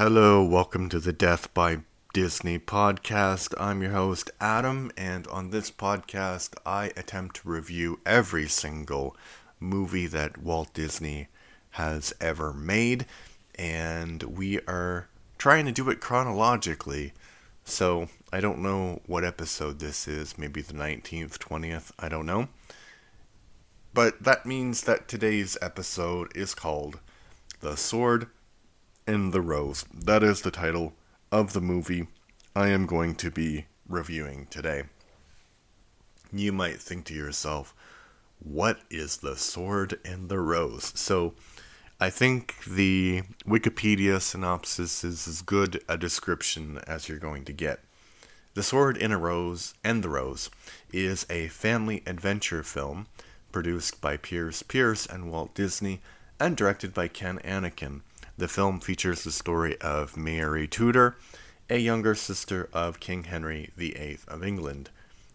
Hello, welcome to the Death by Disney podcast. I'm your host, Adam, and on this podcast, I attempt to review every single movie that Walt Disney has ever made, and we are trying to do it chronologically. So, I don't know what episode this is, maybe the 19th, 20th, I don't know. But that means that today's episode is called The Sword in the Rose. That is the title of the movie I am going to be reviewing today. You might think to yourself, what is The Sword in the Rose? So, I think the Wikipedia synopsis is as good a description as you're going to get. The Sword in a Rose and the Rose is a family adventure film produced by Pierce Pierce and Walt Disney and directed by Ken Anakin. The film features the story of Mary Tudor, a younger sister of King Henry VIII of England.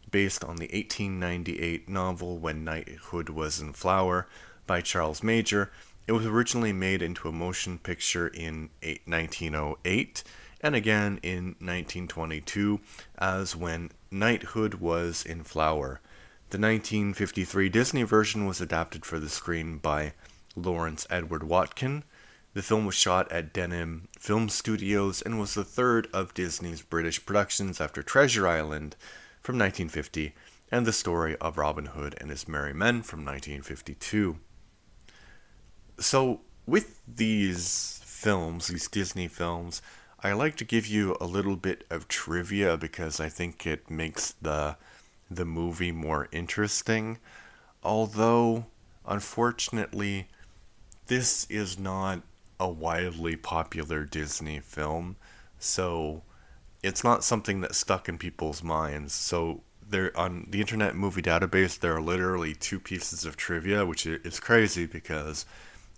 Based on the 1898 novel When Knighthood Was in Flower by Charles Major, it was originally made into a motion picture in 1908 and again in 1922 as When Knighthood Was in Flower. The 1953 Disney version was adapted for the screen by Lawrence Edward Watkin. The film was shot at Denham Film Studios and was the third of Disney's British productions after Treasure Island from 1950 and The Story of Robin Hood and His Merry Men from 1952. So, with these films, these Disney films, I like to give you a little bit of trivia because I think it makes the movie more interesting. Although, unfortunately, this is not a widely popular Disney film, so it's not something that stuck in people's minds. So there, on the Internet Movie Database, there are literally two pieces of trivia, which is crazy because,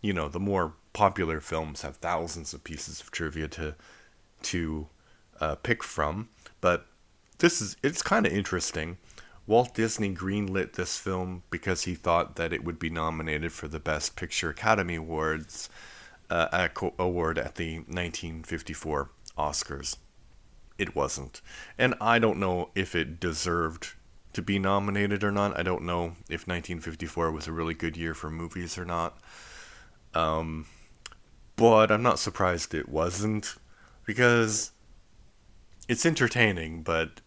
you know, the more popular films have thousands of pieces of trivia to pick from. But it's kind of interesting. Walt Disney greenlit this film because he thought that it would be nominated for the Best Picture Academy Awards award at the 1954 Oscars. It wasn't. And I don't know if it deserved to be nominated or not. I don't know if 1954 was a really good year for movies or not. But I'm not surprised it wasn't, because it's entertaining, but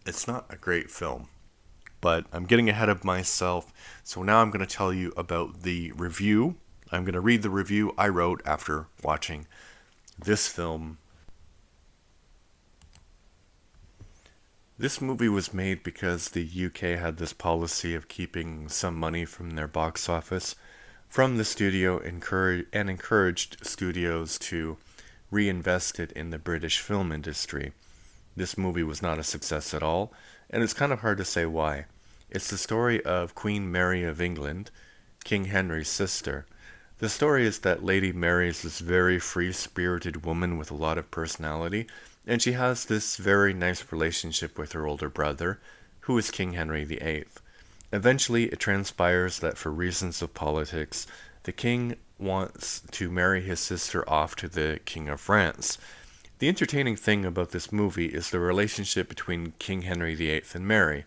it's not a great film. But I'm getting ahead of myself, so now I'm going to tell you about the review. I'm going to read the review I wrote after watching this film. This movie was made because the UK had this policy of keeping some money from their box office from the studio and encouraged studios to reinvest it in the British film industry. This movie was not a success at all, and it's kind of hard to say why. It's the story of Queen Mary of England, King Henry's sister. The story is that Lady Mary is this very free-spirited woman with a lot of personality, and she has this very nice relationship with her older brother, who is King Henry VIII. Eventually, it transpires that for reasons of politics, the king wants to marry his sister off to the King of France. The entertaining thing about this movie is the relationship between King Henry VIII and Mary.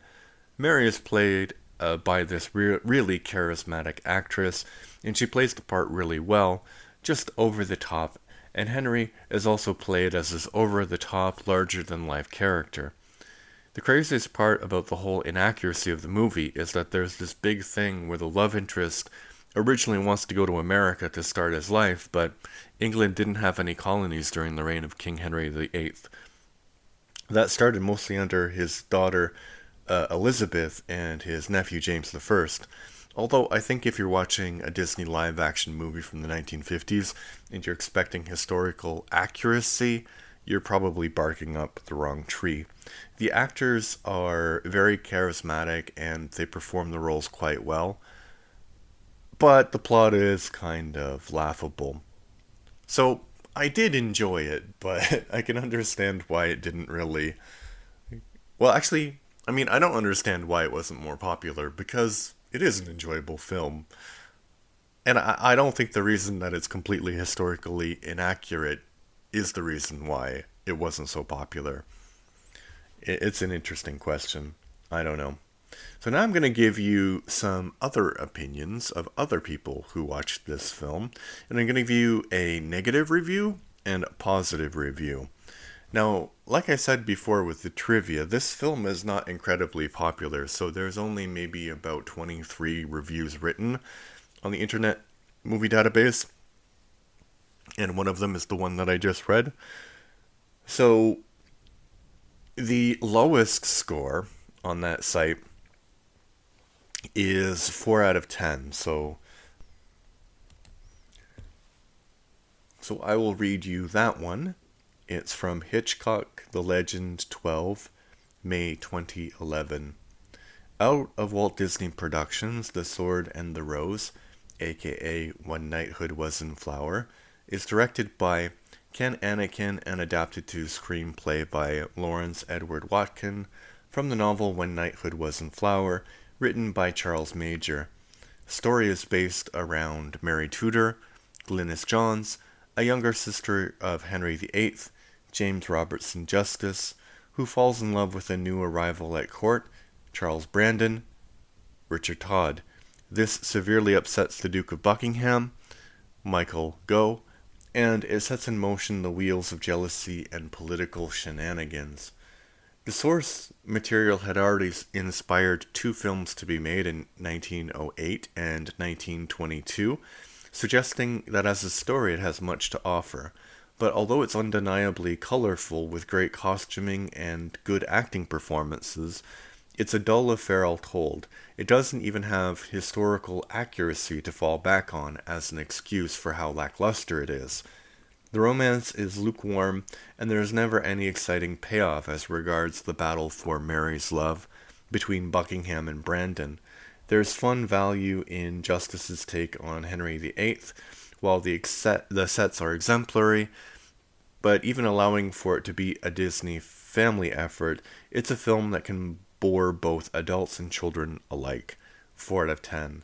Mary is played by this really charismatic actress, and she plays the part really well, just over the top, and Henry is also played as this over-the-top, larger-than-life character. The craziest part about the whole inaccuracy of the movie is that there's this big thing where the love interest originally wants to go to America to start his life, but England didn't have any colonies during the reign of King Henry VIII. That started mostly under his daughter Elizabeth and his nephew James I. Although I think if you're watching a Disney live-action movie from the 1950s and you're expecting historical accuracy, you're probably barking up the wrong tree. The actors are very charismatic and they perform the roles quite well, but the plot is kind of laughable. So I did enjoy it, but I can understand why it didn't really... Well, actually, I don't understand why it wasn't more popular, because it is an enjoyable film. And I don't think the reason that it's completely historically inaccurate is the reason why it wasn't so popular? It's an interesting question. I don't know. So now I'm going to give you some other opinions of other people who watched this film, and I'm going to give you a negative review and a positive review. Now, like I said before with the trivia, this film is not incredibly popular, so there's only maybe about 23 reviews written on the Internet Movie Database, and one of them is the one that I just read. So, the lowest score on that site is 4 out of 10, so I will read you that one. It's from Hitchcock, The Legend 12, May 2011. Out of Walt Disney Productions, The Sword and the Rose, aka When Knighthood Was in Flower, is directed by Ken Anakin and adapted to screenplay by Lawrence Edward Watkin from the novel When Knighthood Was in Flower, written by Charles Major. Story is based around Mary Tudor, Glynis Johns, a younger sister of Henry VIII, James Robertson Justice, who falls in love with a new arrival at court, Charles Brandon, Richard Todd. This severely upsets the Duke of Buckingham, Michael Gough, and it sets in motion the wheels of jealousy and political shenanigans. The source material had already inspired two films to be made in 1908 and 1922, suggesting that as a story it has much to offer. But although it's undeniably colorful with great costuming and good acting performances, it's a dull affair all told. It doesn't even have historical accuracy to fall back on as an excuse for how lackluster it is. The romance is lukewarm, and there is never any exciting payoff as regards the battle for Mary's love between Buckingham and Brandon. There's fun value in Justice's take on Henry VIII, while the sets are exemplary, but even allowing for it to be a Disney family effort, it's a film that can bore both adults and children alike. 4 out of 10.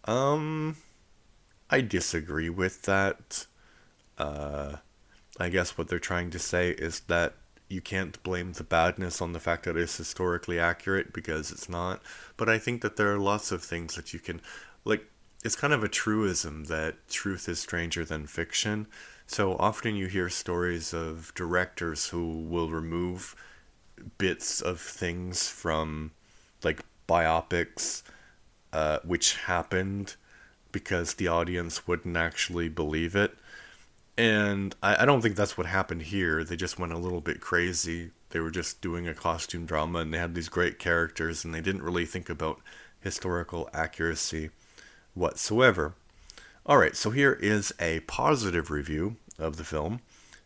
I disagree with that. I guess what they're trying to say is that you can't blame the badness on the fact that it's historically accurate, because it's not. But I think that there are lots of things that you can, like, it's kind of a truism that truth is stranger than fiction. So often you hear stories of directors who will remove bits of things from, like, biopics, which happened because the audience wouldn't actually believe it. And I don't think that's what happened here. They just went a little bit crazy. They were just doing a costume drama, and they had these great characters, and they didn't really think about historical accuracy whatsoever. Alright, so here is a positive review of the film.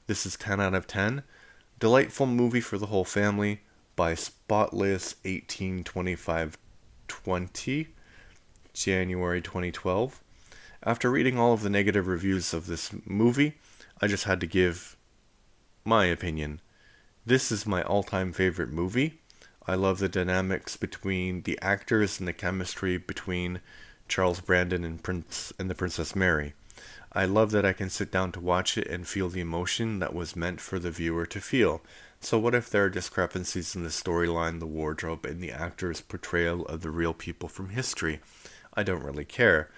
This is 10 out of 10. Delightful movie for the whole family by Spotless 182520, January 2012. After reading all of the negative reviews of this movie, I just had to give my opinion. This is my all-time favorite movie. I love the dynamics between the actors and the chemistry between Charles Brandon and the Princess Mary. I love that I can sit down to watch it and feel the emotion that was meant for the viewer to feel. So what if there are discrepancies in the storyline, the wardrobe, and the actors' portrayal of the real people from history? I don't really care.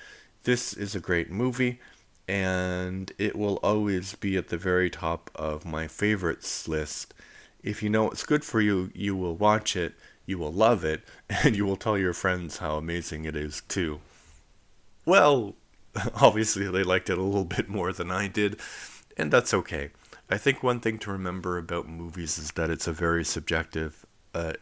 This is a great movie, and it will always be at the very top of my favorites list. If you know it's good for you, you will watch it, you will love it, and you will tell your friends how amazing it is too. Well, obviously they liked it a little bit more than I did, and that's okay. I think one thing to remember about movies is that it's a very subjective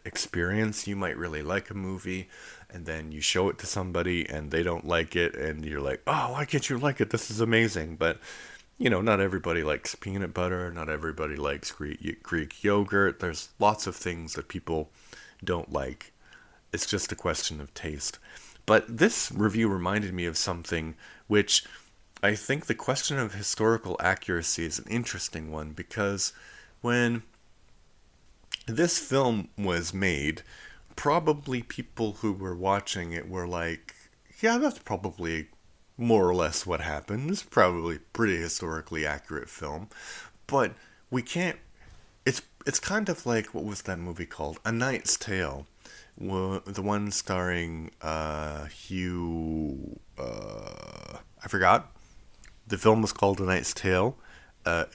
experience. You might really like a movie, and then you show it to somebody and they don't like it, and you're like, oh, why can't you like it? This is amazing. But, not everybody likes peanut butter. Not everybody likes Greek yogurt. There's lots of things that people don't like. It's just a question of taste. But this review reminded me of something which I think the question of historical accuracy is an interesting one, because when this film was made, probably people who were watching it were like, yeah, that's probably more or less what happened. It's probably a pretty historically accurate film. but we can't. It's kind of like, what was that movie called? A Knight's Tale, the one starring Hugh. I forgot. The film was called A Knight's Tale. Uh,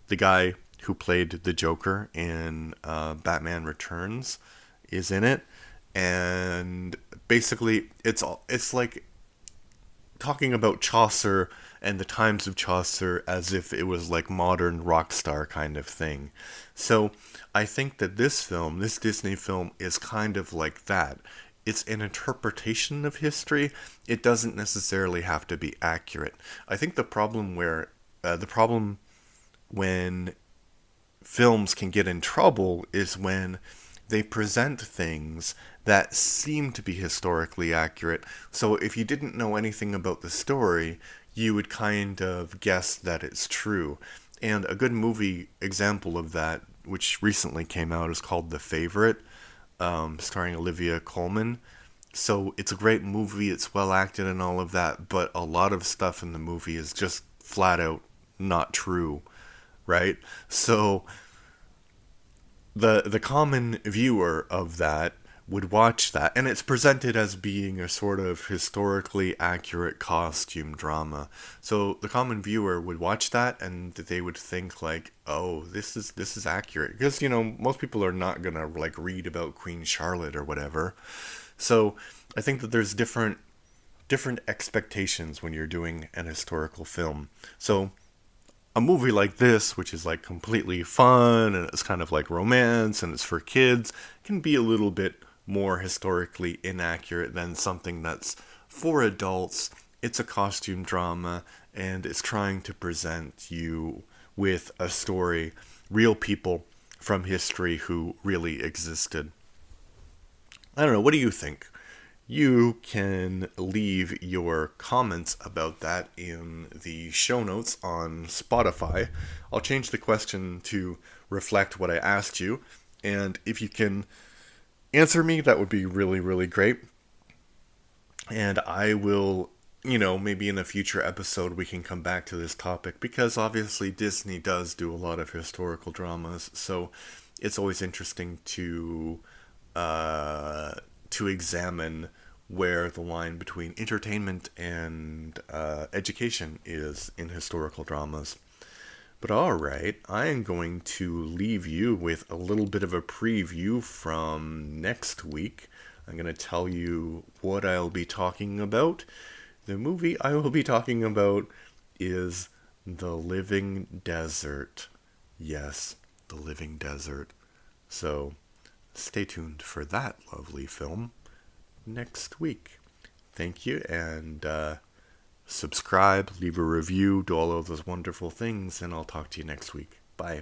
the guy who played the Joker in Batman Returns is in it, and basically it's like talking about Chaucer and the times of Chaucer as if it was like modern rock star kind of thing. So I think that this Disney film, is kind of like that. It's an interpretation of history. It doesn't necessarily have to be accurate. I think the problem when films can get in trouble is when they present things that seem to be historically accurate. So if you didn't know anything about the story, you would kind of guess that it's true. And a good movie example of that, which recently came out, is called The Favorite, starring Olivia Colman. So it's a great movie, it's well acted and all of that, but a lot of stuff in the movie is just flat out not true, right? So the common viewer of that would watch that, and it's presented as being a sort of historically accurate costume drama. So the common viewer would watch that, and they would think like, "Oh, this is accurate," because most people are not gonna like read about Queen Charlotte or whatever. So I think that there's different expectations when you're doing an historical film. So a movie like this, which is like completely fun and it's kind of like romance and it's for kids, can be a little bit more historically inaccurate than something that's for adults. It's a costume drama and it's trying to present you with a story, real people from history who really existed. I don't know, what do you think? You can leave your comments about that in the show notes on Spotify. I'll change the question to reflect what I asked you, and if you can answer me, that would be really, really great. And I will, maybe in a future episode we can come back to this topic, because obviously Disney does do a lot of historical dramas, so it's always interesting to examine where the line between entertainment and education is in historical dramas. But alright, I am going to leave you with a little bit of a preview from next week. I'm going to tell you what I'll be talking about. The movie I will be talking about is The Living Desert. Yes, The Living Desert. So stay tuned for that lovely film next week. Thank you, and subscribe, leave a review, do all of those wonderful things, and I'll talk to you next week. Bye.